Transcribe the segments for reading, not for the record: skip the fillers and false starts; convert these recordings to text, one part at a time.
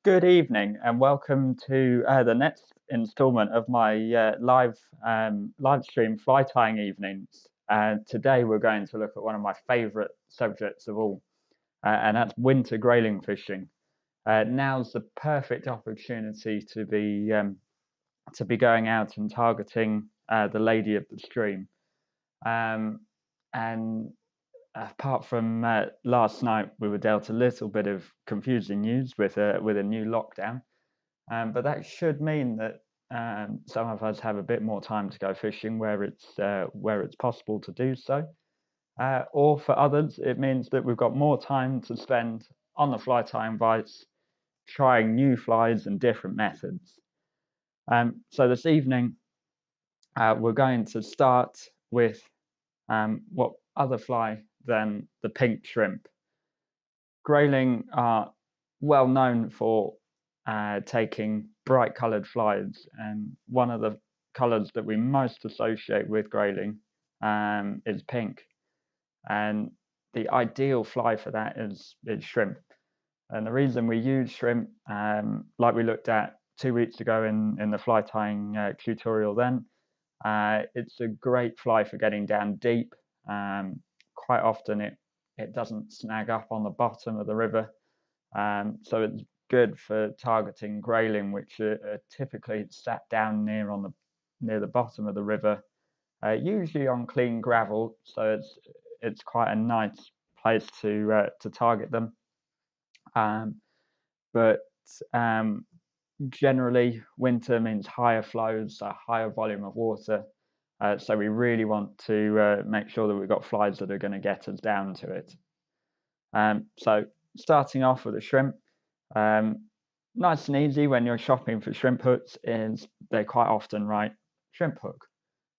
Good evening and welcome to the next instalment of my live stream fly tying evenings. Today we're going to look at one of my favourite subjects of all, and that's winter grayling fishing. Now's the perfect opportunity to be going out and targeting the lady of the stream. And apart from last night, we were dealt a little bit of confusing news with a new lockdown. But that should mean that some of us have a bit more time to go fishing where it's possible to do so. Or for others, it means that we've got more time to spend on the fly tying bites, trying new flies and different methods. So this evening, we're going to start with what other fly than the pink shrimp. Grayling are well known for taking bright coloured flies, and one of the colours that we most associate with grayling is pink, and the ideal fly for that is shrimp. And the reason we use shrimp, like we looked at 2 weeks ago in the fly tying tutorial then, it's a great fly for getting down deep. Quite often it doesn't snag up on the bottom of the river, so it's good for targeting grayling, which are typically sat down near the bottom of the river, usually on clean gravel. So it's quite a nice place to target them. But generally, winter means higher flows, a higher volume of water. So we really want to make sure that we've got flies that are going to get us down to it. So starting off with a shrimp, nice and easy when you're shopping for shrimp hooks is they quite often write shrimp hook.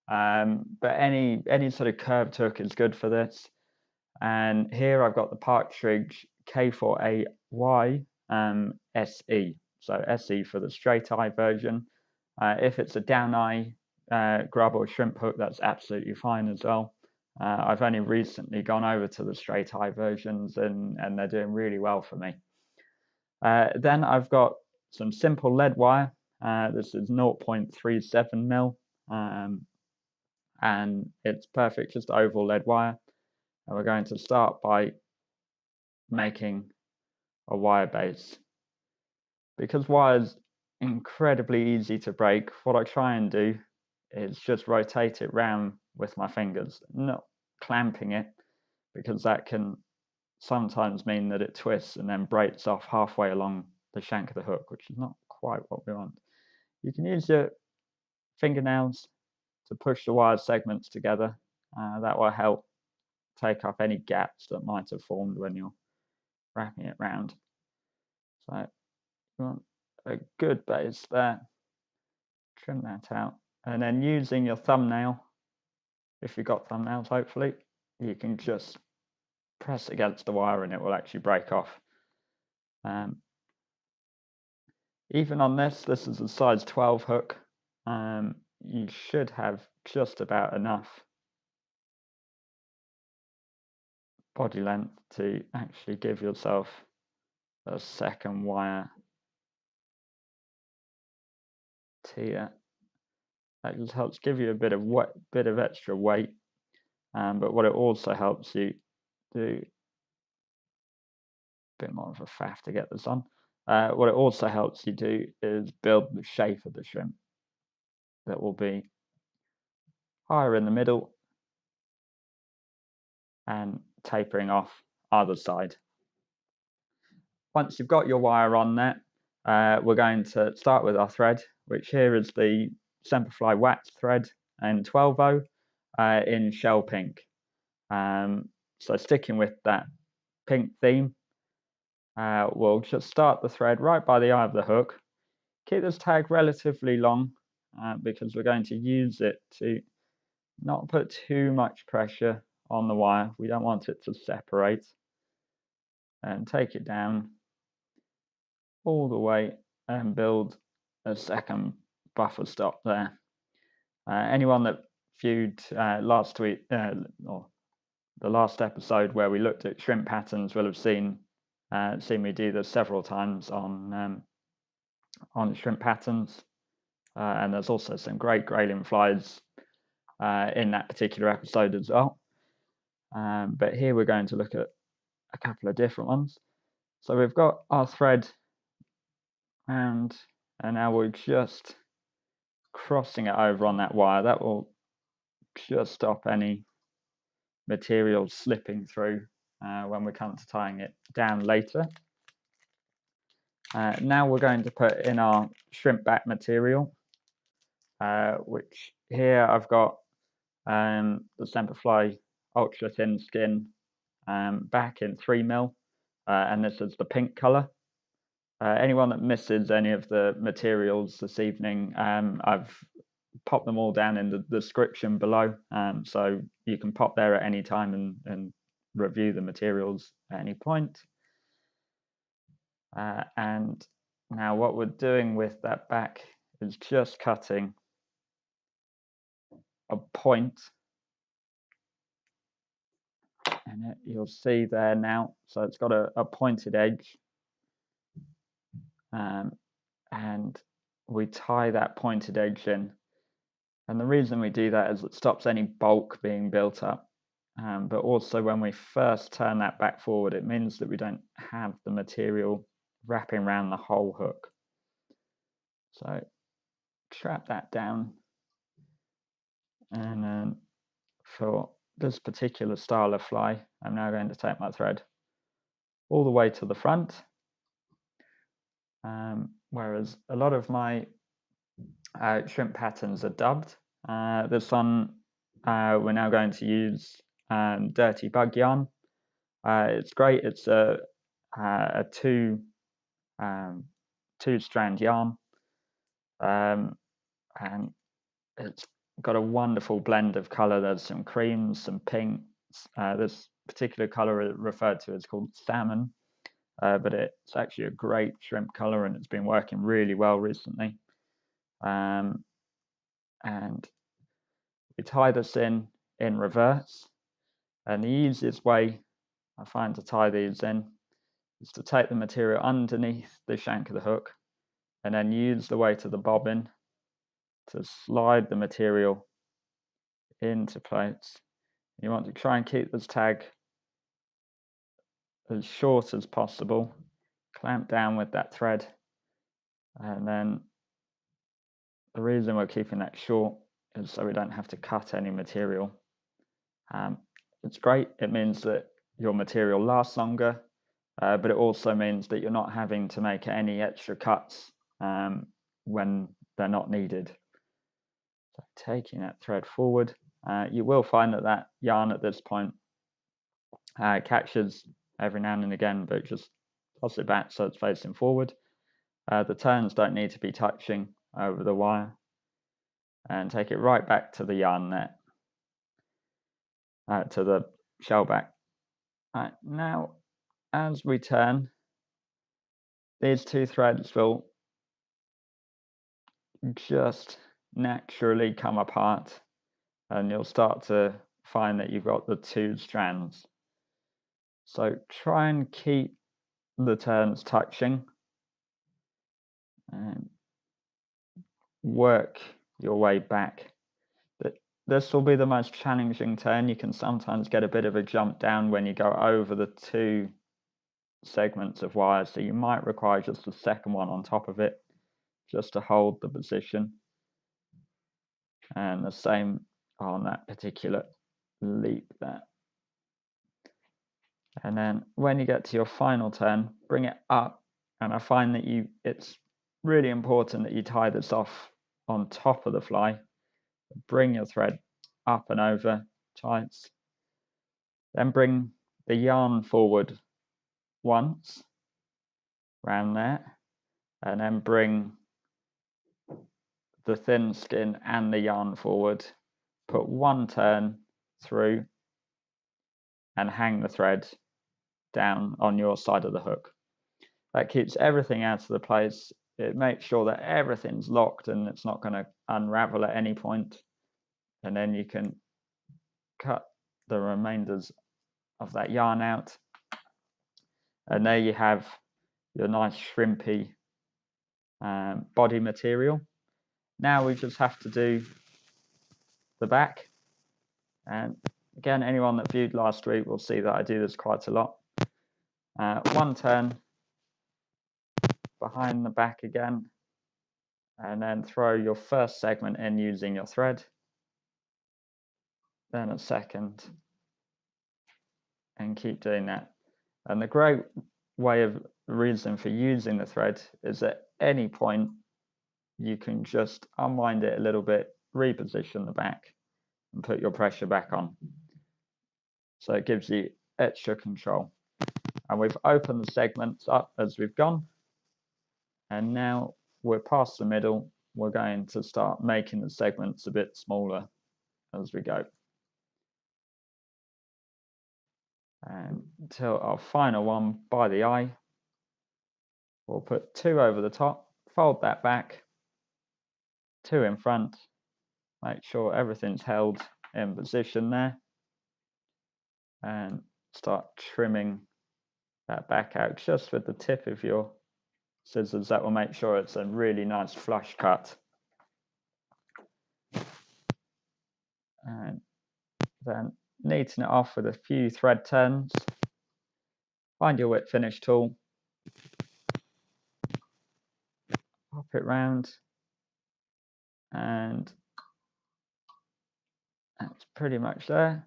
But any sort of curved hook is good for this. And here I've got the Partridge K4AY SE. So SE for the straight eye version. If it's a down eye grub or shrimp hook, that's absolutely fine as well. I've only recently gone over to the straight eye versions, and they're doing really well for me. Then I've got some simple lead wire. This is 0.37 mil, and it's perfect, just oval lead wire. And we're going to start by making a wire base. Because wire's incredibly easy to break, what I try and do is just rotate it round with my fingers, not clamping it, because that can sometimes mean that it twists and then breaks off halfway along the shank of the hook, which is not quite what we want. You can use your fingernails to push the wire segments together. That will help take up any gaps that might have formed when you're wrapping it round. So you want a good base there. Trim that out, and then using your thumbnail, if you've got thumbnails, hopefully, you can just press against the wire and it will actually break off. Even on this is a size 12 hook. You should have just about enough body length to actually give yourself a second wire tier. That just helps give you a bit of extra weight, but what it also helps you do, a bit more of a faff to get this on. What it also helps you do is build the shape of the shrimp that will be higher in the middle and tapering off either side. Once you've got your wire on there, we're going to start with our thread, which here is the Semperfli wax thread in 12-0 in shell pink. So sticking with that pink theme, we'll just start the thread right by the eye of the hook. Keep this tag relatively long because we're going to use it to not put too much pressure on the wire. We don't want it to separate. And take it down all the way and build a second buffer stop there. Anyone that viewed last week or the last episode where we looked at shrimp patterns will have seen me do this several times on on shrimp patterns, and there's also some great grayling flies in that particular episode as well. But here we're going to look at a couple of different ones. So we've got our thread and now we're just crossing it over on that wire. That will just stop any material slipping through when we come to tying it down later. Now we're going to put in our shrimp back material, which here I've got the Semperfli ultra thin skin back in 3mm, and this is the pink colour. Anyone that misses any of the materials this evening, I've popped them all down in the description below, so you can pop there at any time and review the materials at any point. And now what we're doing with that back is just cutting a point, and you'll see there now, so it's got a pointed edge, and we tie that pointed edge in. And the reason we do that is it stops any bulk being built up, but also when we first turn that back forward, it means that we don't have the material wrapping around the whole hook. So trap that down, and then for this particular style of fly, I'm now going to take my thread all the way to the front, whereas a lot of my shrimp patterns are dubbed. This one we're now going to use dirty bug yarn. It's great. It's a two-strand yarn, and it's got a wonderful blend of colour. There's some creams, some pinks. This particular colour referred to as called Salmon, but it's actually a great shrimp colour, and it's been working really well recently. And we tie this in reverse, and the easiest way I find to tie these in is to take the material underneath the shank of the hook and then use the weight of the bobbin to slide the material into place. You want to try and keep this tag as short as possible, clamp down with that thread, and then the reason we're keeping that short is so we don't have to cut any material. It's great. It means that your material lasts longer, but it also means that you're not having to make any extra cuts when they're not needed. So taking that thread forward, you will find that that yarn at this point catches every now and again, but just toss it back so it's facing forward. The turns don't need to be touching over the wire, and take it right back to the yarn net, to the shell back. Now, as we turn, these two threads will just naturally come apart, and you'll start to find that you've got the two strands. So try and keep the turns touching and work your way back. This will be the most challenging turn. You can sometimes get a bit of a jump down when you go over the two segments of wire, so you might require just a second one on top of it just to hold the position, and the same on that particular leap there. And then when you get to your final turn, bring it up, and I find that it's really important that you tie this off on top of the fly. Bring your thread up and over tight, then bring the yarn forward once around there, and then bring the thin skin and the yarn forward, put one turn through, and hang the thread down on your side of the hook. That keeps everything out of the place. It makes sure that everything's locked and it's not going to unravel at any point. And then you can cut the remainders of that yarn out, and there you have your nice shrimpy body material. Now we just have to do the back. And again, anyone that viewed last week will see that I do this quite a lot. One turn behind the back again, and then throw your first segment in using your thread, then a second, and keep doing that. And the great reason for using the thread is at any point you can just unwind it a little bit, reposition the back, and put your pressure back on. So it gives you extra control. And we've opened the segments up as we've gone. And now we're past the middle. We're going to start making the segments a bit smaller as we go. And until our final one by the eye, we'll put 2 over the top, fold that back, 2 in front, make sure everything's held in position there, and start trimming that back out just with the tip of your scissors. That will make sure it's a really nice flush cut. And then neaten it off with a few thread turns. Find your whip finish tool, pop it round, and that's pretty much there.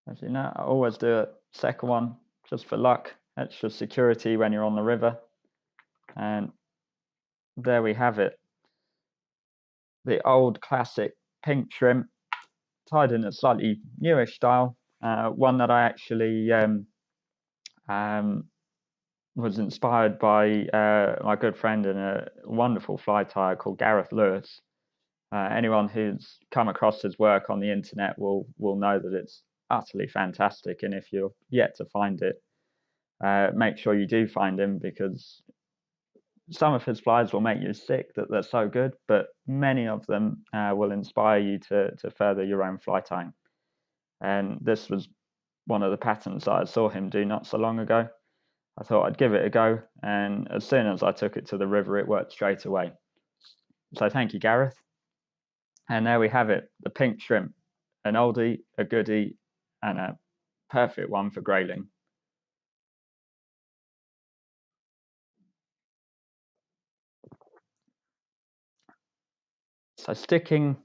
As you know, I always do a second one just for luck, extra security when you're on the river. And there we have it. The old classic pink shrimp, tied in a slightly newish style, one that I actually was inspired by my good friend and a wonderful fly tyer called Gareth Lewis. Anyone who's come across his work on the internet will know that it's utterly fantastic, and if you're yet to find it, make sure you do find him, because some of his flies will make you sick that they're so good, but many of them will inspire you to further your own fly tying. And this was one of the patterns that I saw him do not so long ago. I thought I'd give it a go, and as soon as I took it to the river, it worked straight away. So thank you, Gareth. And there we have it, the pink shrimp, an oldie, a goodie, and a perfect one for grayling. So sticking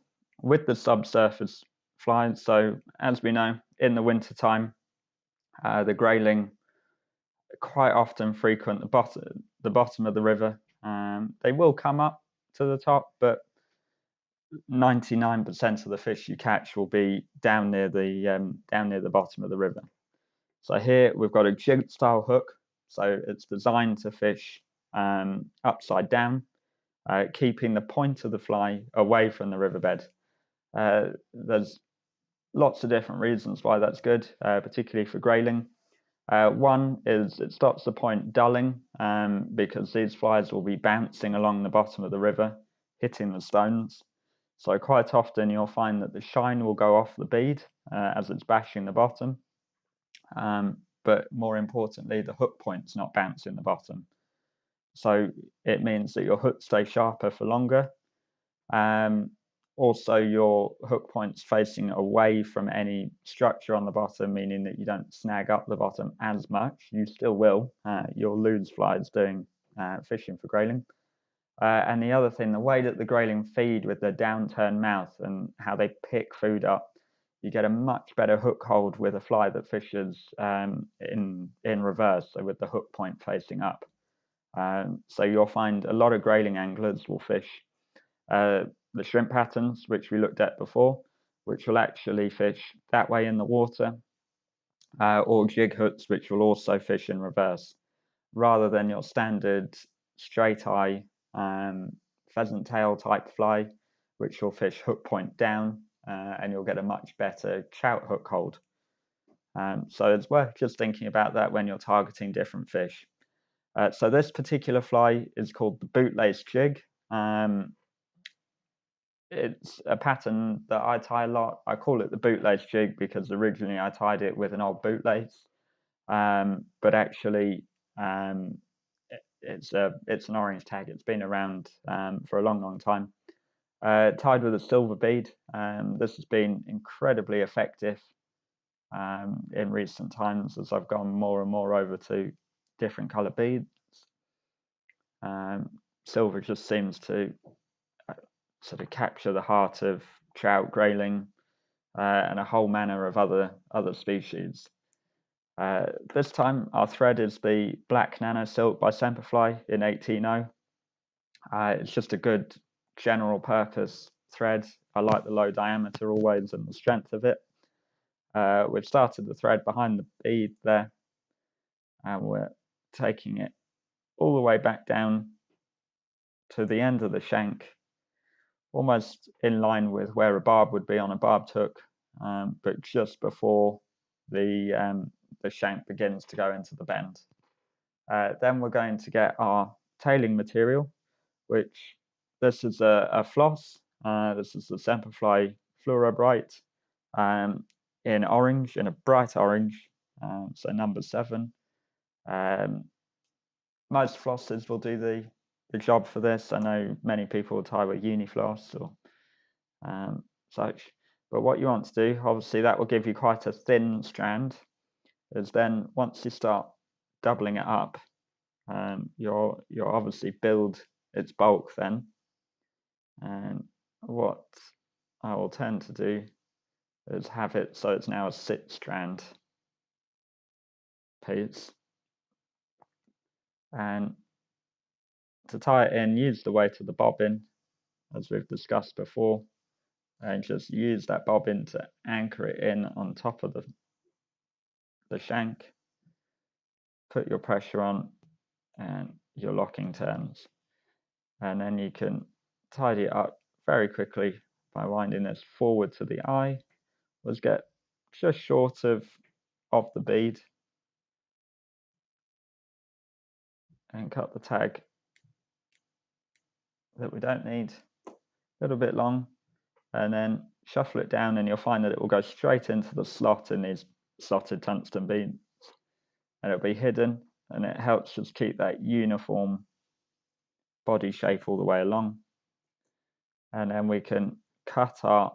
with the subsurface flies, so as we know, in the winter time, the grayling quite often frequent the bottom of the river. They will come up to the top, but 99% of the fish you catch will be down near the bottom of the river. So here we've got a jig style hook, so it's designed to fish upside down, keeping the point of the fly away from the riverbed. There's lots of different reasons why that's good, particularly for grayling. One is it stops the point dulling, because these flies will be bouncing along the bottom of the river, hitting the stones. So quite often you'll find that the shine will go off the bead as it's bashing the bottom. But more importantly, the hook point's not bouncing the bottom. So it means that your hook stays sharper for longer. Also, your hook point's facing away from any structure on the bottom, meaning that you don't snag up the bottom as much. You still will. You'll lose flies doing fishing for grayling. And the other thing, the way that the grayling feed with their downturned mouth and how they pick food up, you get a much better hook hold with a fly that fishes in reverse, so with the hook point facing up. So you'll find a lot of grayling anglers will fish the shrimp patterns, which we looked at before, which will actually fish that way in the water, or jig hooks, which will also fish in reverse, rather than your standard straight eye pheasant tail type fly, which will fish hook point down, and you'll get a much better trout hook hold. So it's worth just thinking about that when you're targeting different fish. So this particular fly is called the Bootlace Jig. It's a pattern that I tie a lot. I call it the Bootlace Jig because originally I tied it with an old bootlace, but actually it's an orange tag. It's been around for a long time. Tied with a silver bead. This has been incredibly effective in recent times as I've gone more and more over to different color beads. Silver just seems to sort of capture the heart of trout, grayling, and a whole manner of other species. This time our thread is the black Nano silk by Semperfli in 180. It's just a good general purpose thread. I like the low diameter always and the strength of it. We've started the thread behind the bead there, and we're taking it all the way back down to the end of the shank, almost in line with where a barb would be on a barbed hook, but just before the shank begins to go into the bend. Then we're going to get our tailing material, which this is a floss. This is the Semperfli Fluoro Brite in orange, in a bright orange, so number 7. Most flosses will do the job for this. I know many people will tie with Unifloss or such, but what you want to do, obviously that will give you quite a thin strand, is then once you start doubling it up, you'll obviously build its bulk then. And what I will tend to do is have it so it's now a 6-strand piece. And to tie it in, use the weight of the bobbin, as we've discussed before, and just use that bobbin to anchor it in on top of the shank. Put your pressure on and your locking turns. And then you can tidy it up very quickly by winding this forward to the eye. Let's get just short of the bead and cut the tag that we don't need, a little bit long, and then shuffle it down, and you'll find that it will go straight into the slot in these slotted tungsten beads, and it'll be hidden, and it helps just keep that uniform body shape all the way along. And then we can cut our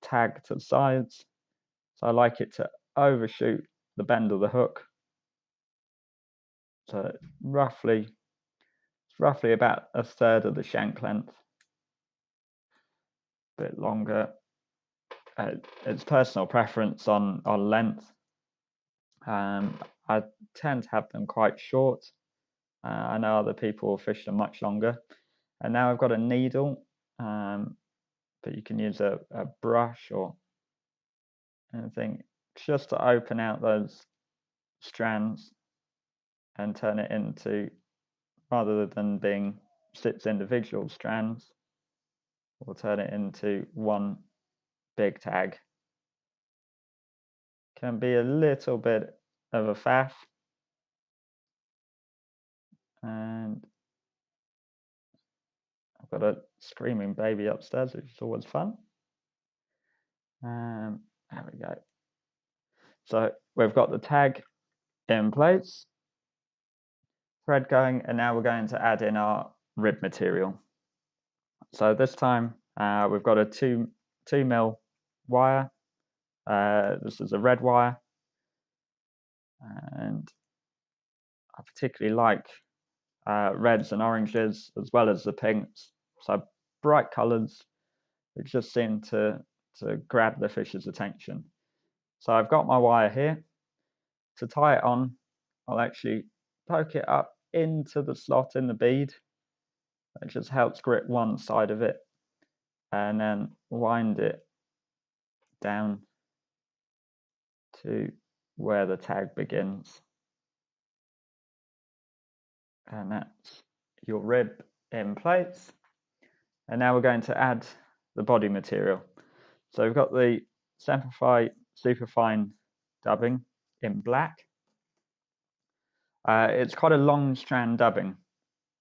tag to the sides. So I like it to overshoot the bend of the hook. So roughly about a third of the shank length. A bit longer. It's personal preference on length. I tend to have them quite short. I know other people fish them much longer. And now I've got a needle, but you can use a brush or anything just to open out those strands and turn it into, rather than being 6 individual strands, we'll turn it into one big tag. Can be a little bit of a faff, and I've got a screaming baby upstairs, which is always fun. There we go. So we've got the tag in place, thread going, and now we're going to add in our rib material. So this time we've got a 2 mil wire. This is a red wire, and I particularly like reds and oranges as well as the pinks. So bright colours, which just seem to grab the fish's attention. So I've got my wire here. To tie it on, I'll actually poke it up into the slot in the bead. It just helps grip one side of it, and then wind it down to where the tag begins. And that's your rib in place. And now we're going to add the body material. So we've got the Semperfli Superfine dubbing in black. It's quite a long strand dubbing.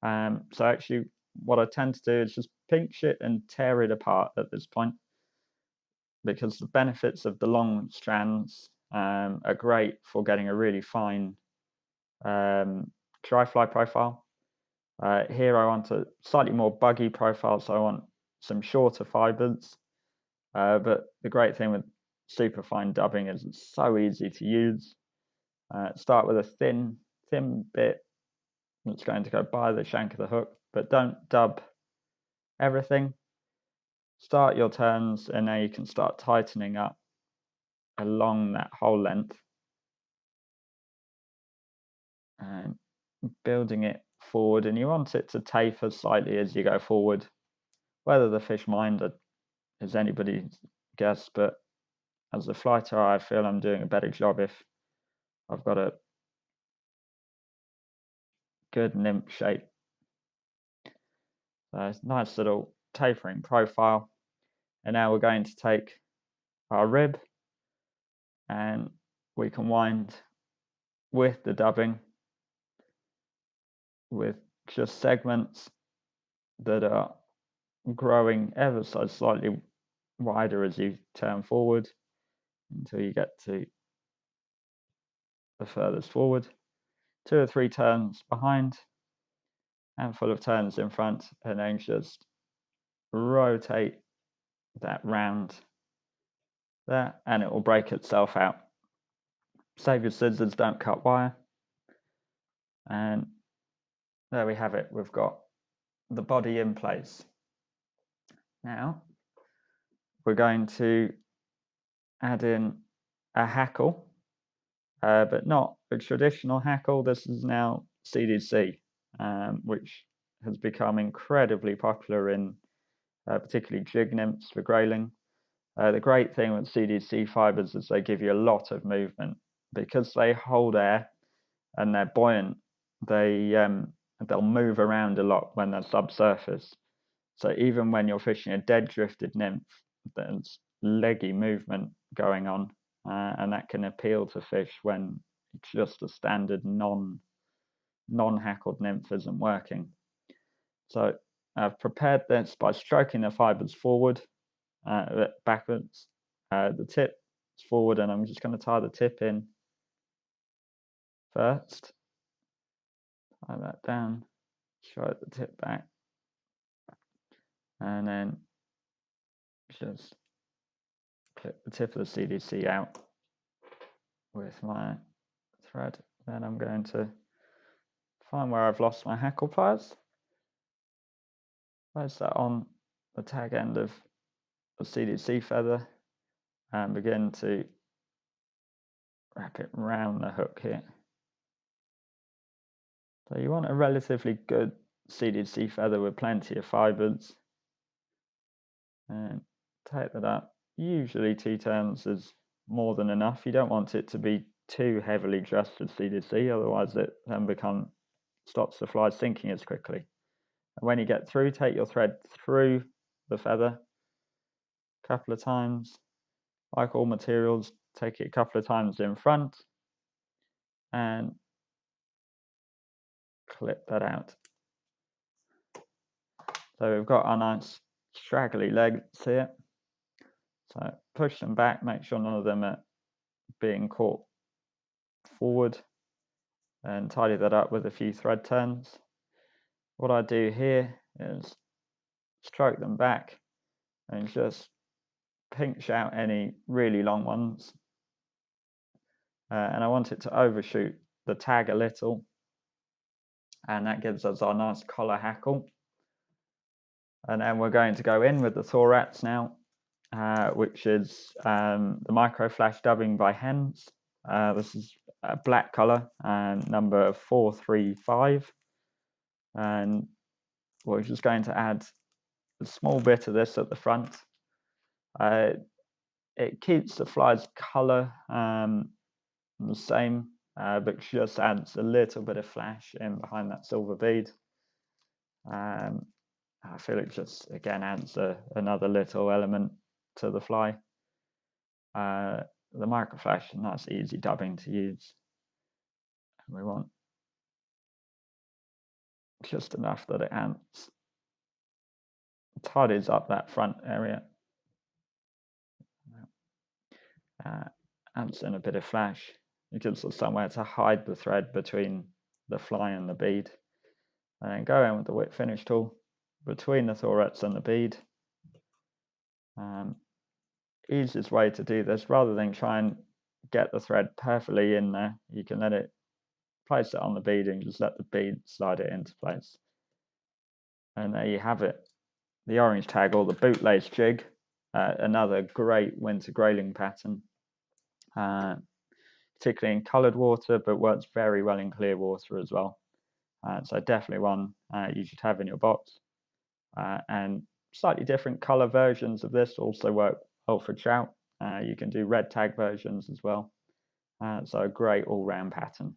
So actually what I tend to do is just pinch it and tear it apart at this point, because the benefits of the long strands are great for getting a really fine dry fly profile. Here I want a slightly more buggy profile, so I want some shorter fibers. But the great thing with Superfine dubbing is it's so easy to use. Start with a thin bit that's going to go by the shank of the hook, but don't dub everything. Start your turns, and now you can start tightening up along that whole length and building it forward, and you want it to taper slightly as you go forward. Whether the fish mind it is anybody's guess, but as a flighter, I feel I'm doing a better job if I've got a good nymph shape. So it's a nice little tapering profile. And now we're going to take our rib and we can wind with the dubbing with just segments that are growing ever so slightly wider as you turn forward until you get to the furthest forward. 2 or 3 turns behind, handful of turns in front, and then just rotate that round there and it will break itself out. Save your scissors, don't cut wire. And there we have it. We've got the body in place. Now we're going to add in a hackle, but not a traditional hackle. This is now CDC, which has become incredibly popular in particularly jig nymphs for grayling. The great thing with CDC fibers is they give you a lot of movement because they hold air and they're buoyant. They'll move around a lot when they're subsurface. So even when you're fishing a dead drifted nymph, there's leggy movement going on, and that can appeal to fish when just a standard non-hackled nymph isn't working. So I've prepared this by stroking the fibers forward, backwards. The tip is forward, and I'm just going to tie the tip in first. Tie that down, stroke the tip back, and then just clip the tip of the CDC out with my thread. Then I'm going to find where I've lost my hackle pliers, place that on the tag end of the CDC feather and begin to wrap it round the hook here. So you want a relatively good CDC feather with plenty of fibers, and take that up. Usually 2 turns is more than enough. You don't want it to be too heavily dressed with CDC, otherwise it then stops the fly sinking as quickly. And when you get through, take your thread through the feather a couple of times. Like all materials, take it a couple of times in front and clip that out. So we've got our nice straggly legs here. So push them back, make sure none of them are being caught forward, and tidy that up with a few thread turns. What I do here is stroke them back and just pinch out any really long ones. And I want it to overshoot the tag a little, and that gives us our nice collar hackle. And then we're going to go in with the Thorax now, which is the micro flash dubbing by Hends. This is a black color and number 435, and we're just going to add a small bit of this at the front. It keeps the fly's color the same, but just adds a little bit of flash in behind that silver bead. I feel it just again adds another little element to the fly. The micro flash, nice easy dubbing to use. And we want just enough that it tidies up that front area. Adds in a bit of flash. It gives us somewhere to hide the thread between the fly and the bead. and then go in with the whip finish tool between the thorax and the bead. Easiest way to do this, rather than try and get the thread perfectly in there, you can let it, place it on the bead and just let the bead slide it into place. And there you have it, the orange tag, or the Bootlace Jig, another great winter grayling pattern, particularly in coloured water, but works very well in clear water as well. So definitely one you should have in your box. And slightly different colour versions of this also work well for trout. You can do red tag versions as well. So a great all-round pattern.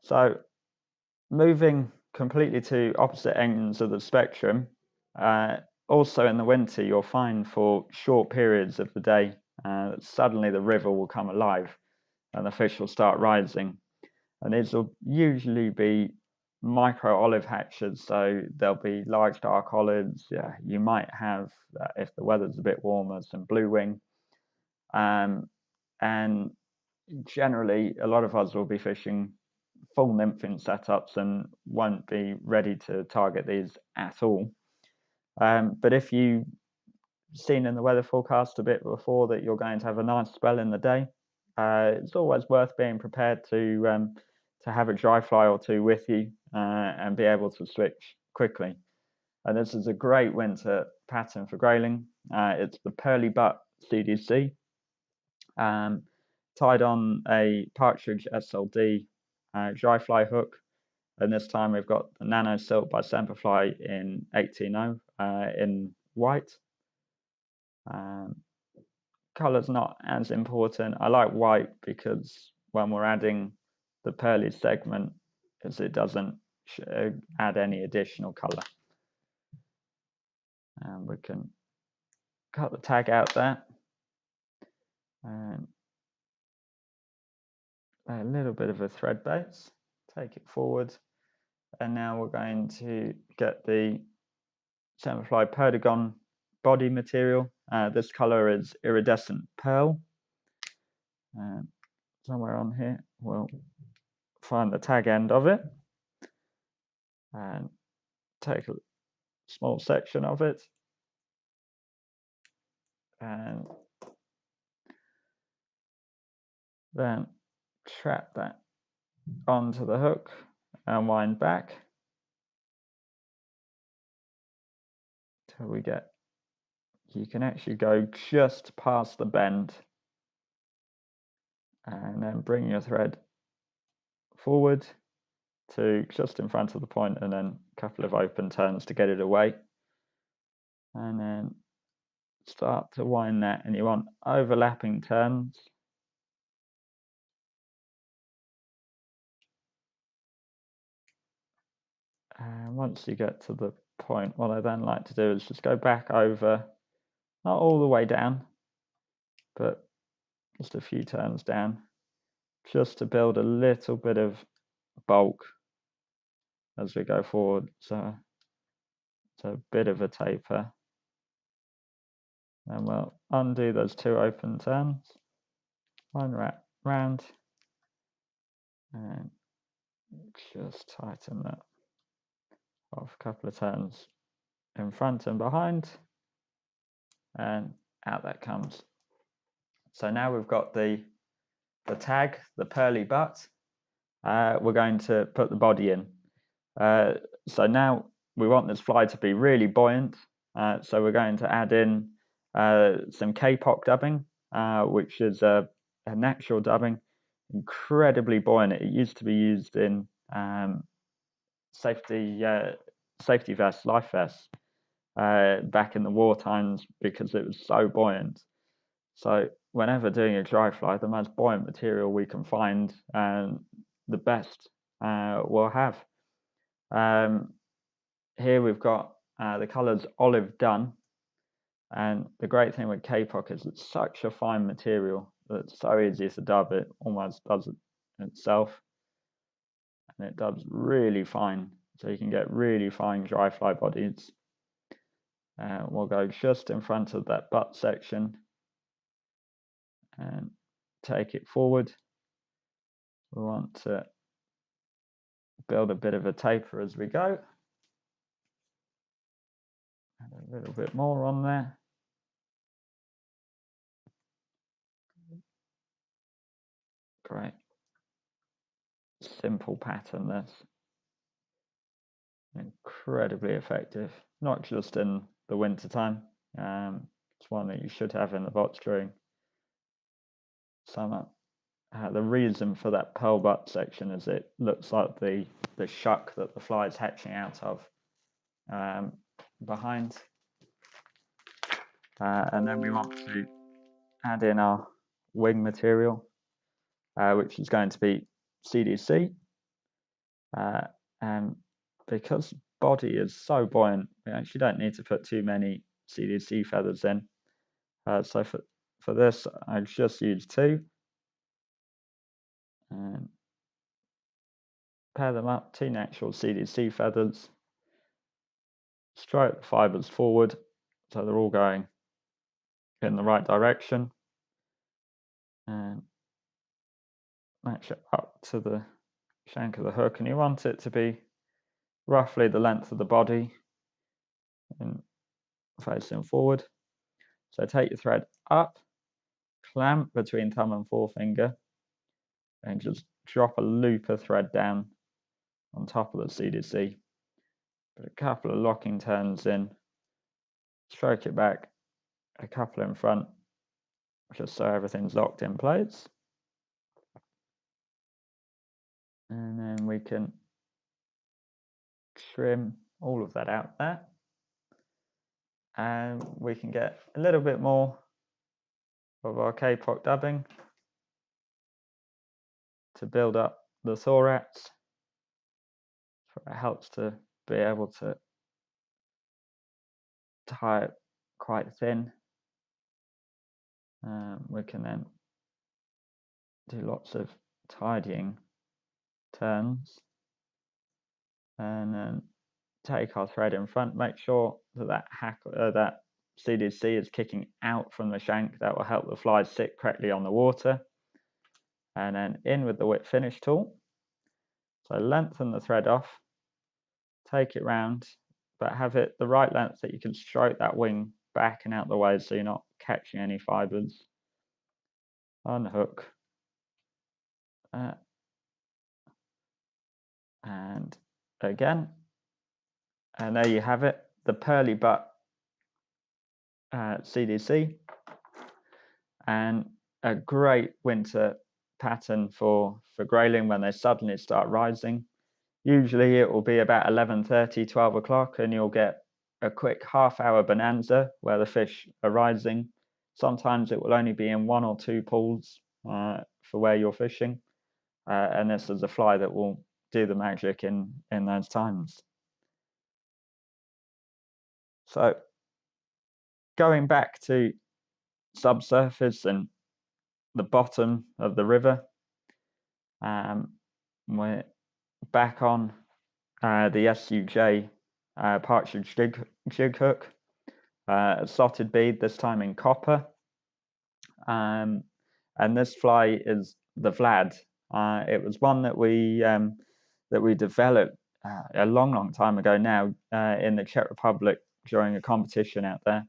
So moving completely to opposite ends of the spectrum, also in the winter you'll find for short periods of the day suddenly the river will come alive and the fish will start rising, and these will usually be micro olive hatches, so there'll be large dark olives. You might have, if the weather's a bit warmer, some blue wing, and generally a lot of us will be fishing full nymphing setups and won't be ready to target these at all. But if you've seen in the weather forecast a bit before that you're going to have a nice spell in the day, it's always worth being prepared to have a dry fly or two with you and be able to switch quickly. And this is a great winter pattern for grayling. It's the Pearly Butt CDC, tied on a Partridge SLD dry fly hook, and this time we've got the Nano silk by Semperfli in 18.0 in white. Colour's not as important. I like white because when we're adding the pearly segment, as it doesn't add any additional colour. And we can cut the tag out there, and a little bit of a thread base, take it forward, and now we're going to get the Semperfli Perdigon body material. This colour is iridescent pearl. Somewhere on here we'll find the tag end of it and take a small section of it and then trap that onto the hook and wind back till we get, you can actually go just past the bend and then bring your thread forward to just in front of the point, and then a couple of open turns to get it away, and then start to wind that, and you want overlapping turns. And once you get to the point, what I then like to do is just go back over, not all the way down, but just a few turns down, just to build a little bit of bulk as we go forward. So it's a bit of a taper. And we'll undo those two open turns, one wrap round, and just tighten that off a couple of turns in front and behind, and out that comes. So now we've got the tag, the pearly butt. We're going to put the body in. So now we want this fly to be really buoyant. So we're going to add in some K-pop dubbing, which is a natural dubbing, incredibly buoyant. It used to be used in safety vests, life vests, back in the war times because it was so buoyant. So whenever doing a dry fly, the most buoyant material we can find, the best we'll have. Here we've got the colours olive dun, and the great thing with K-pop is it's such a fine material that it's so easy to dub. It almost does it itself, and it dubs really fine, so you can get really fine dry fly bodies. We'll go just in front of that butt section and take it forward. We want to build a bit of a taper as we go. Add a little bit more on there. Great. Simple pattern, this. Incredibly effective, not just in the winter time. It's one that you should have in the box during summer. The reason for that pearl butt section is it looks like the shuck that the fly is hatching out of behind. And then we want to add in our wing material, which is going to be CDC. And because body is so buoyant, we actually don't need to put too many CDC feathers in. So for this, I've just used 2. And pair them up, 2 natural CDC feathers. Stroke the fibers forward so they're all going in the right direction. And match it up to the shank of the hook, and you want it to be roughly the length of the body and facing forward. So take your thread up, clamp between thumb and forefinger, and just drop a loop of thread down on top of the CDC. Put a couple of locking turns in, stroke it back, a couple in front, just so everything's locked in place. And then we can trim all of that out there. And we can get a little bit more of our K-pop dubbing to build up the thorax. It helps to be able to tie it quite thin. We can then do lots of tidying turns, and then take our thread in front. Make sure that that CDC is kicking out from the shank. That will help the fly sit correctly on the water. And then in with the whip finish tool. So lengthen the thread off, take it round, but have it the right length that you can stroke that wing back and out the way so you're not catching any fibers. Unhook. And again. And there you have it, the Pearly Butt CDC. And a great winter pattern for grayling when they suddenly start rising. Usually it will be about 11:30, 12 o'clock, and you'll get a quick half-hour bonanza where the fish are rising. Sometimes it will only be in 1 or 2 pools for where you're fishing, and this is a fly that will do the magic in those times. So going back to subsurface and the bottom of the river, we're back on the SUJ Partridge jig hook, a slotted bead, this time in copper. And this fly is the Vlad. It was one that we developed a long time ago now in the Czech Republic during a competition out there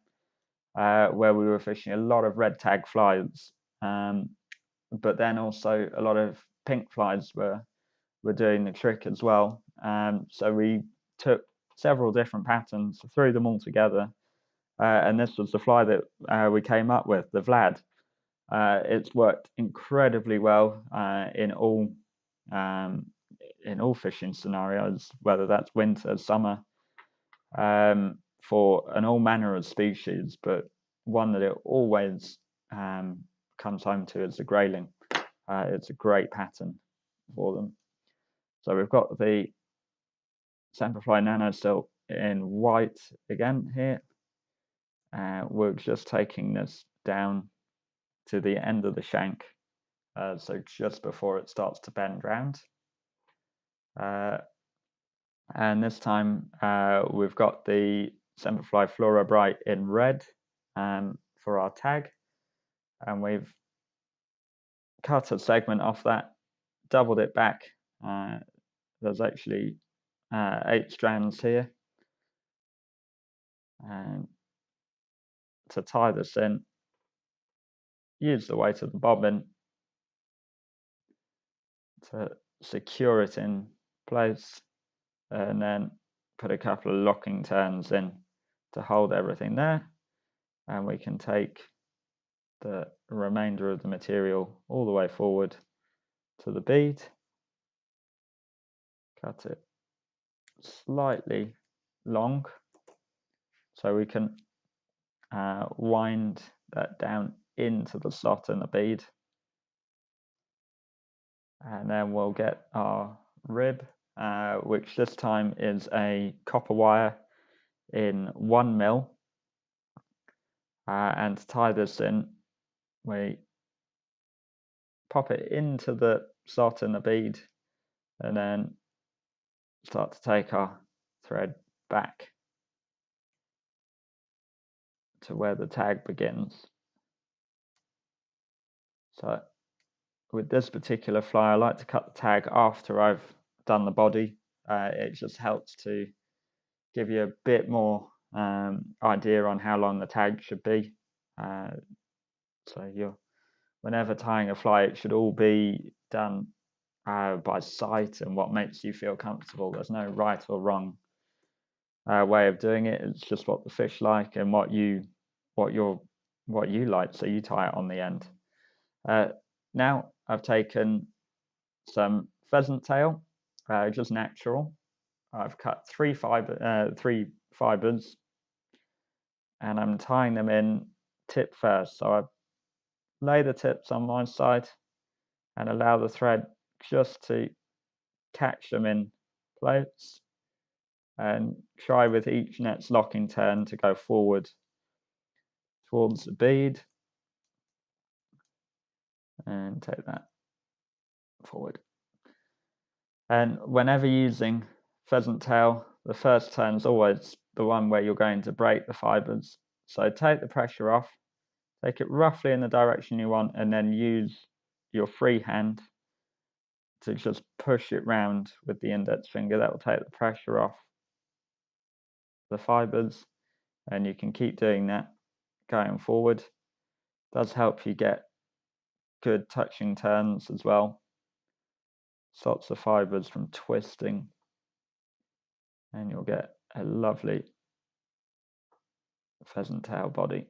where we were fishing a lot of red tag flies, but then also a lot of pink flies were doing the trick as well. So we took several different patterns, threw them all together, and this was the fly that we came up with, the Vlad. It's worked incredibly well in all fishing scenarios, whether that's winter, summer, for all manner of species, but one that it always comes home to is the grayling. It's a great pattern for them. So we've got the Semperfli Nano still in white again here. We're just taking this down to the end of the shank, so just before it starts to bend round. And this time we've got the Semperfli Fluoro Brite in red for our tag, and we've cut a segment off that, doubled it back there's actually 8 strands here. And to tie this in, use the weight of the bobbin to secure it in place, and then put a couple of locking turns in to hold everything there, and we can take the remainder of the material all the way forward to the bead, cut it slightly long so we can wind that down into the slot in the bead, and then we'll get our rib, which this time is a copper wire in 1 mil, and to tie this in, we pop it into the slot in the bead and then start to take our thread back to where the tag begins. So with this particular fly, I like to cut the tag after I've done the body. It just helps to give you a bit more idea on how long the tag should be. So whenever tying a fly, it should all be done by sight and what makes you feel comfortable. There's no right or wrong way of doing it. It's just what the fish like and what you like, so you tie it on the end. Now I've taken some pheasant tail, just natural. I've cut 3 fibers, and I'm tying them in tip first. So I lay the tips on my side and allow the thread just to catch them in place, and try with each net's locking turn to go forward towards the bead and take that forward. And whenever using pheasant tail, the first turn is always the one where you're going to break the fibers. So take the pressure off, take it roughly in the direction you want, and then use your free hand to just push it round with the index finger. That will take the pressure off the fibers, and you can keep doing that going forward. It does help you get good touching turns as well. Stops the fibers from twisting, and you'll get a lovely pheasant tail body.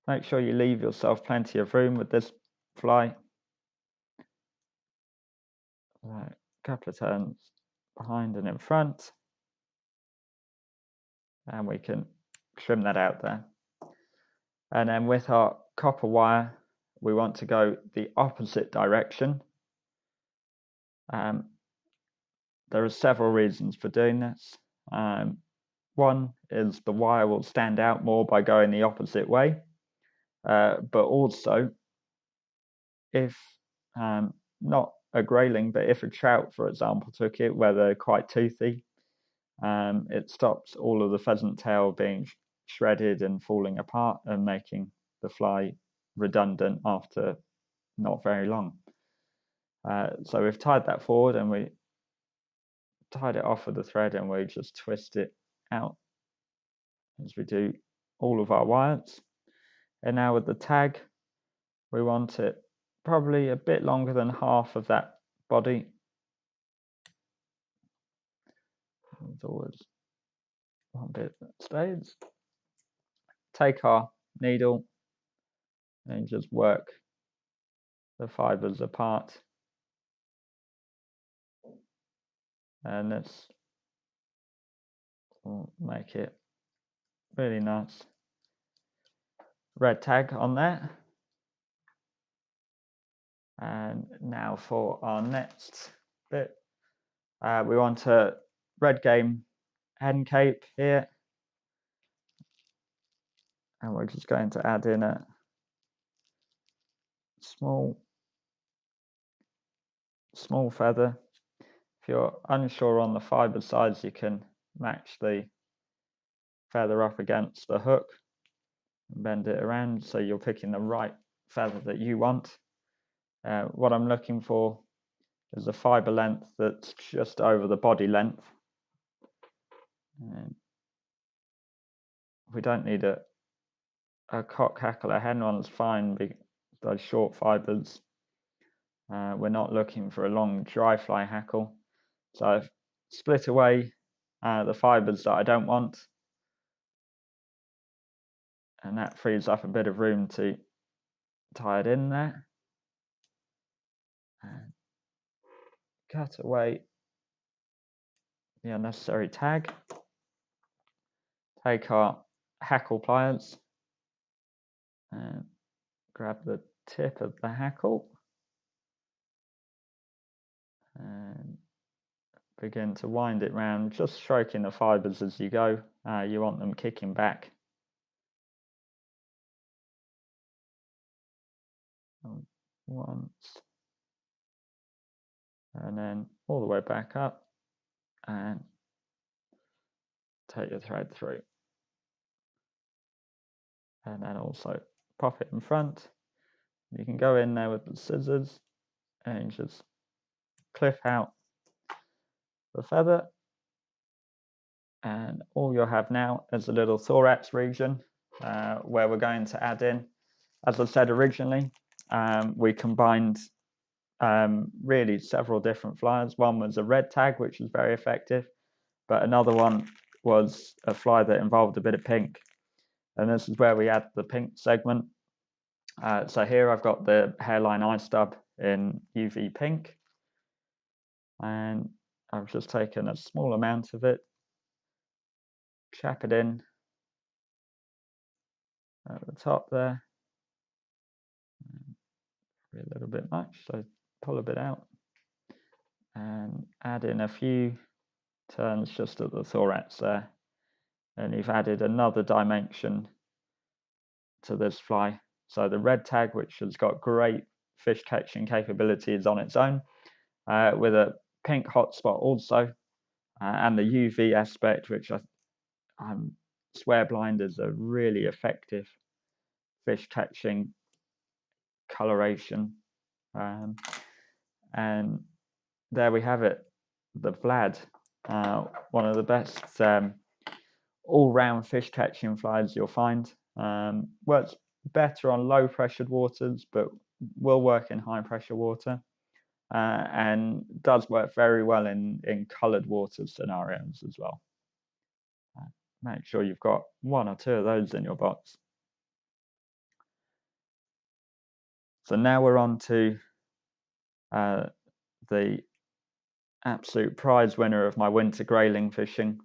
Make sure you leave yourself plenty of room with this fly. A couple of turns behind and in front, and we can trim that out there. And then with our copper wire, we want to go the opposite direction. There are several reasons for doing this. One is the wire will stand out more by going the opposite way, but also if not a grayling, but if a trout, for example, took it where they're quite toothy, it stops all of the pheasant tail being shredded and falling apart and making the fly redundant after not very long. So we've tied that forward, and we tied it off with the thread, and we just twist it out as we do all of our wires. And now with the tag, we want it probably a bit longer than half of that body. There's always one bit that stays. Take our needle and just work the fibers apart, and this will make it really nice red tag on there. And now for our next bit, we want a red game hen cape here, and we're just going to add in a small feather. If you're unsure on the fiber size, you can match the feather up against the hook and bend it around so you're picking the right feather that you want. What I'm looking for is a fibre length that's just over the body length. And we don't need a cock hackle. A hen one's fine because those short fibres. We're not looking for a long dry fly hackle. So I've split away the fibres that I don't want, and that frees up a bit of room to tie it in there. And cut away the unnecessary tag. Take our hackle pliers and grab the tip of the hackle and begin to wind it round, just stroking the fibres as you go. You want them kicking back. Once, and then all the way back up, and take your thread through, and then also pop it in front. You can go in there with the scissors and just clip out the feather, and all you'll have now is a little thorax region where we're going to add in, as I said originally, we combined really several different flyers. One was a red tag, which was very effective, but another one was a fly that involved a bit of pink, and this is where we add the pink segment. So here I've got the hairline eye stub in UV pink, and I've just taken a small amount of it, chap it in at the top there, a little bit much, so pull a bit out, and add in a few turns just at the thorax there, and you've added another dimension to this fly. So the red tag, which has got great fish catching capabilities on its own, with a pink hotspot also, and the UV aspect, which I swear blind is a really effective fish catching coloration. And there we have it, the Vlad, one of the best all-round fish catching flies you'll find. Works better on low pressured waters, but will work in high pressure water, and does work very well in coloured water scenarios as well. Make sure you've got one or two of those in your box. So now we're on to the absolute prize winner of my winter grayling fishing.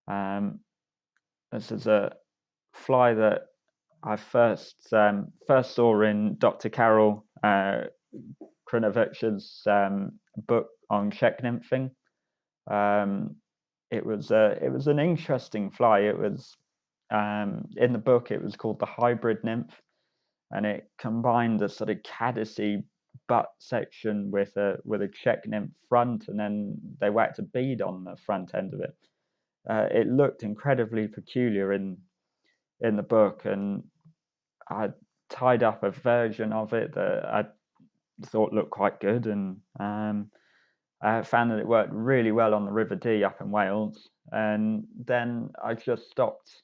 This is a fly that I first saw in Dr. Carol Krinovich's book on Czech nymphing. It was an interesting fly. It was in the book. It was called the hybrid nymph, and it combined a sort of caddisy butt section with a Czech nymph front, and then they whacked a bead on the front end of it. It looked incredibly peculiar in the book, and I tied up a version of it that I thought looked quite good, and I found that it worked really well on the River Dee up in Wales, and then I just stopped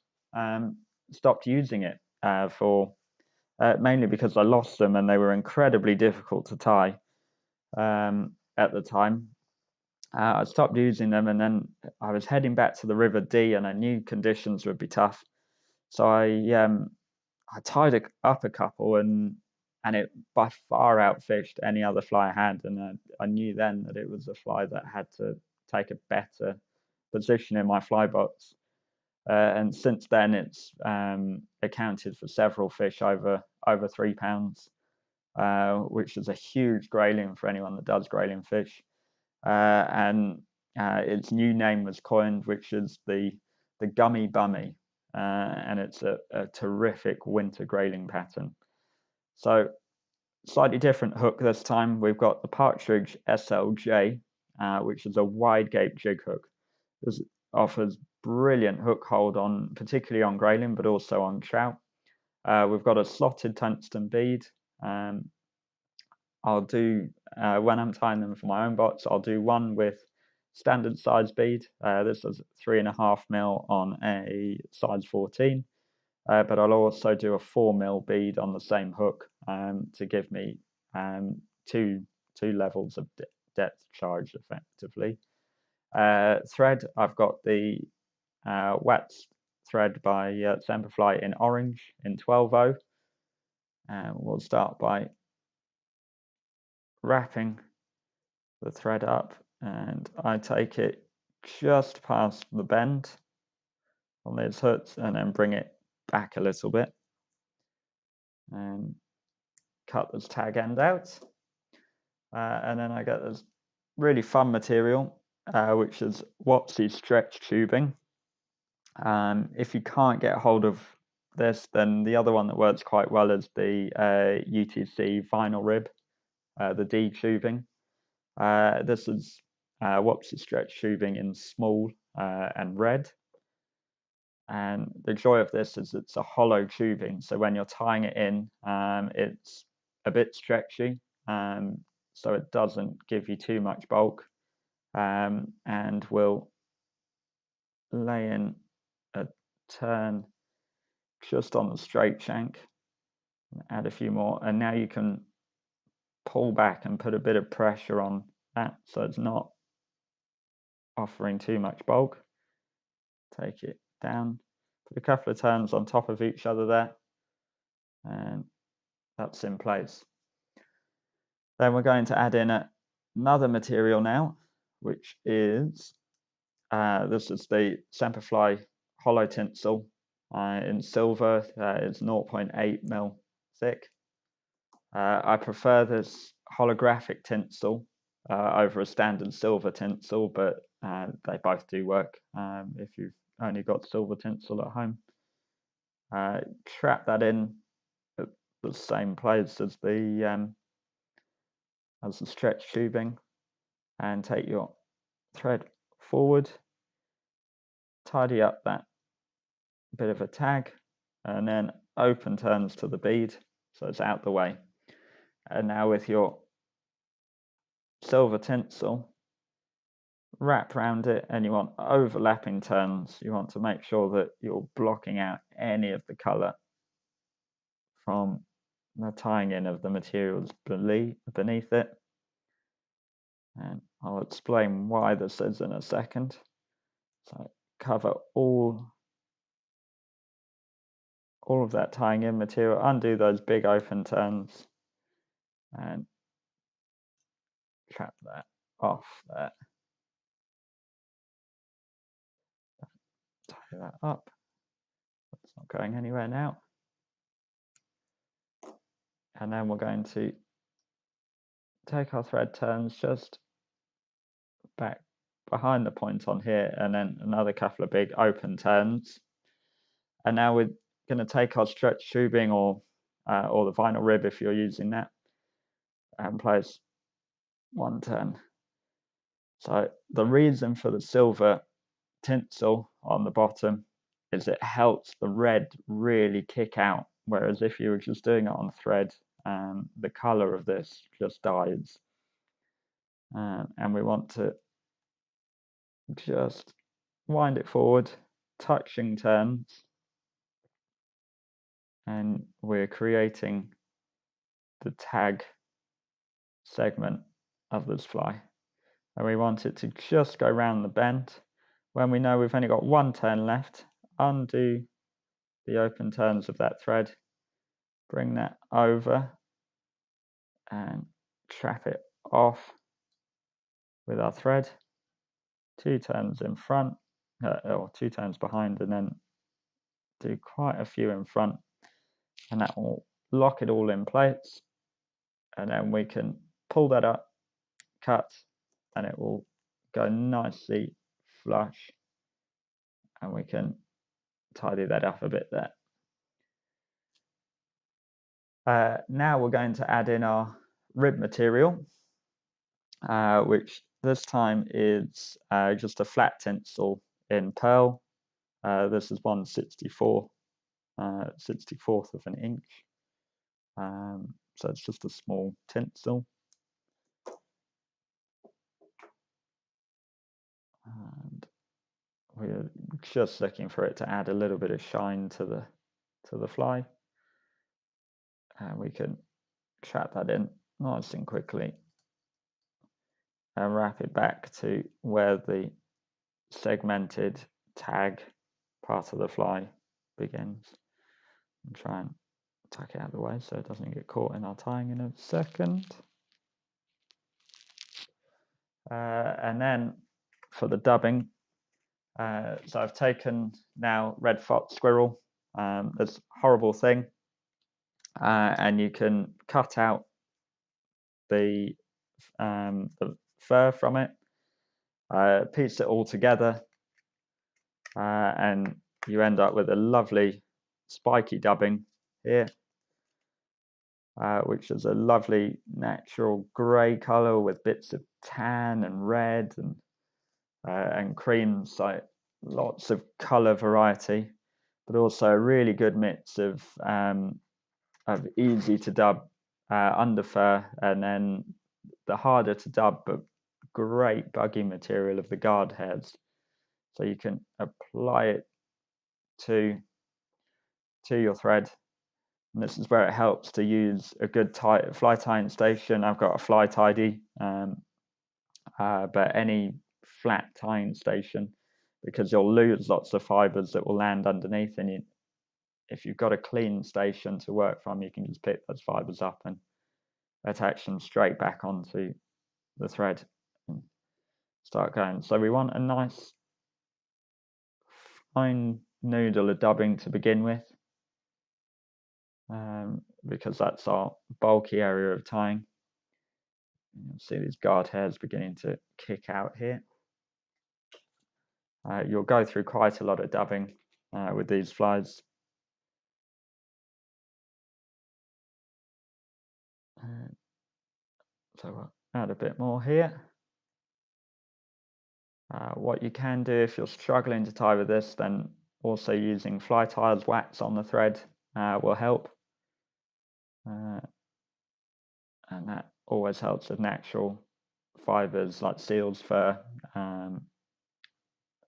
using it for mainly because I lost them and they were incredibly difficult to tie at the time. I stopped using them, and then I was heading back to the River Dee, and I knew conditions would be tough, so I tied up a couple, and it by far outfished any other fly I had, and I knew then that it was a fly that had to take a better position in my fly box. And since then, it's accounted for several fish over 3 pounds, which is a huge grayling for anyone that does grayling fish. And its new name was coined, which is the Gummy Bummy, and it's a terrific winter grayling pattern. So slightly different hook this time. We've got the Partridge SLJ, which is a wide gape jig hook. This offers brilliant hook hold on, particularly on grayling, but also on trout. We've got a slotted tungsten bead. I'll do when I'm tying them for my own bots, I'll do one with standard size bead. This is 3.5mm on a size 14, but I'll also do a 4mm bead on the same hook to give me two levels of depth charge effectively. Thread, I've got the wax thread by Semperfli in orange in 12/0, and we'll start by wrapping the thread up, and I take it just past the bend on these hooks and then bring it back a little bit and cut this tag end out, and then I get this really fun material which is Wopsy stretch tubing. If you can't get hold of this, then the other one that works quite well is the UTC vinyl rib, the D tubing. This is Wopsy stretch tubing in small and red. And the joy of this is it's a hollow tubing, so when you're tying it in, it's a bit stretchy, so it doesn't give you too much bulk, and will lay in a turn just on the straight shank, add a few more, and now you can pull back and put a bit of pressure on that so it's not offering too much bulk. Take it down, put a couple of turns on top of each other there, and that's in place. Then we're going to add in another material now, which is this is the Semperfli hollow tinsel in silver. It's 0.8mm thick. I prefer this holographic tinsel over a standard silver tinsel, but they both do work if you've only got silver tinsel at home. Trap that in at the same place as the stretch tubing, and take your thread forward, tidy up that bit of a tag, and then open turns to the bead so it's out the way. And now with your silver tinsel, wrap around it, and you want overlapping turns. You want to make sure that you're blocking out any of the color from the tying in of the materials beneath it. And I'll explain why this is in a second. So cover all of that tying in material, undo those big open turns, and trap that off there. Tie that up. It's not going anywhere now. And then we're going to take our thread turns just back behind the point on here, and then another couple of big open turns. And now we're going to take our stretch tubing or the vinyl rib if you're using that, and place one turn. So the reason for the silver tinsel on the bottom is it helps the red really kick out, whereas if you were just doing it on thread, the color of this just dies. And we want to just wind it forward, touching turns, and we're creating the tag segment of this fly. And we want it to just go round the bend. When we know we've only got one turn left, undo the open turns of that thread, bring that over and trap it off with our thread, 2 turns in front, or 2 turns behind, and then do quite a few in front, and that will lock it all in place. And then we can pull that up, cut, and it will go nicely flush, and we can tidy that up a bit there. Now we're going to add in our rib material, which this time is just a flat tinsel in pearl. This is 1/64, 64th of an inch. So it's just a small tinsel. we're just looking for it to add a little bit of shine to the fly, and we can trap that in nice and quickly and wrap it back to where the segmented tag part of the fly begins, and try and tuck it out of the way so it doesn't get caught in our tying in a second. And then for the dubbing, so I've taken now red fox squirrel. It's a horrible thing, and you can cut out the fur from it, piece it all together, and you end up with a lovely spiky dubbing here, which is a lovely natural grey colour with bits of tan and red and cream, so lots of colour variety, but also a really good mix of easy to dub under fur, and then the harder to dub but great buggy material of the guard hairs. So you can apply it to your thread, and this is where it helps to use a good fly tying station. I've got a fly tidy, but any flat tying station, because you'll lose lots of fibers that will land underneath, and if you've got a clean station to work from, you can just pick those fibers up and attach them straight back onto the thread and start going. So we want a nice fine noodle of dubbing to begin with, because that's our bulky area of tying. You'll see these guard hairs beginning to kick out here. You'll go through quite a lot of dubbing with these flies. So we'll add a bit more here. What you can do if you're struggling to tie with this, then also using fly tier's wax on the thread will help. And that always helps with natural fibers like seal's fur,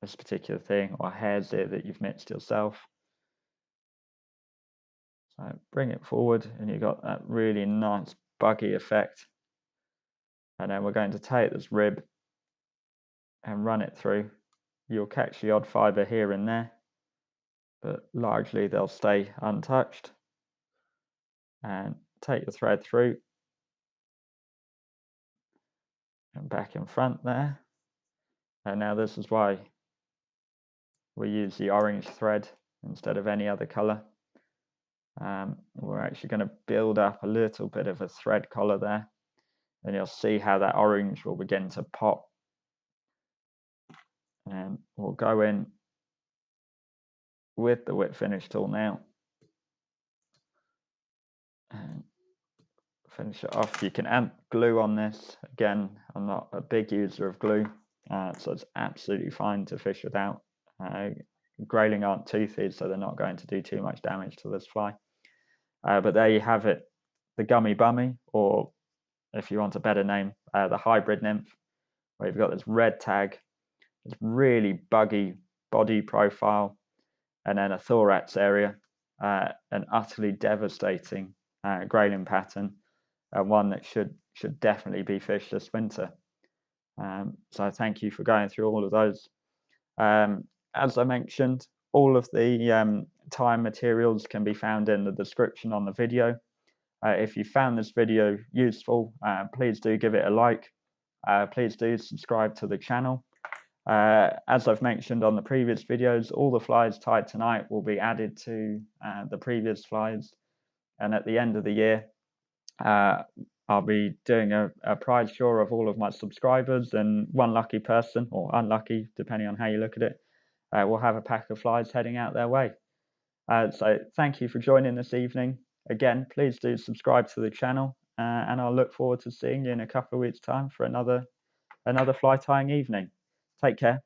this particular thing, or hair's ear that you've mixed yourself. So bring it forward and you've got that really nice buggy effect. And then we're going to take this rib and run it through. You'll catch the odd fiber here and there, but largely they'll stay untouched. And take the thread through and back in front there. And now this is why we use the orange thread instead of any other color. We're actually going to build up a little bit of a thread collar there, and you'll see how that orange will begin to pop. And we'll go in with the whip finish tool now and finish it off. You can add glue on this. Again, I'm not a big user of glue, so it's absolutely fine to fish without. Grayling aren't toothy, so they're not going to do too much damage to this fly. But there you have it, the Gummy Bummy, or if you want a better name, the hybrid nymph, where you've got this red tag, this really buggy body profile, and then a thorax area, an utterly devastating grayling pattern, one that should definitely be fished this winter. So thank you for going through all of those. As I mentioned, all of the tying materials can be found in the description on the video. If you found this video useful, please do give it a like. Please do subscribe to the channel. As I've mentioned on the previous videos, all the flies tied tonight will be added to the previous flies. And at the end of the year, I'll be doing a prize draw of all of my subscribers, and one lucky person, or unlucky, depending on how you look at it, will have a pack of flies heading out their way. So thank you for joining this evening. Again, please do subscribe to the channel, and I'll look forward to seeing you in a couple of weeks' time for another fly tying evening. Take care.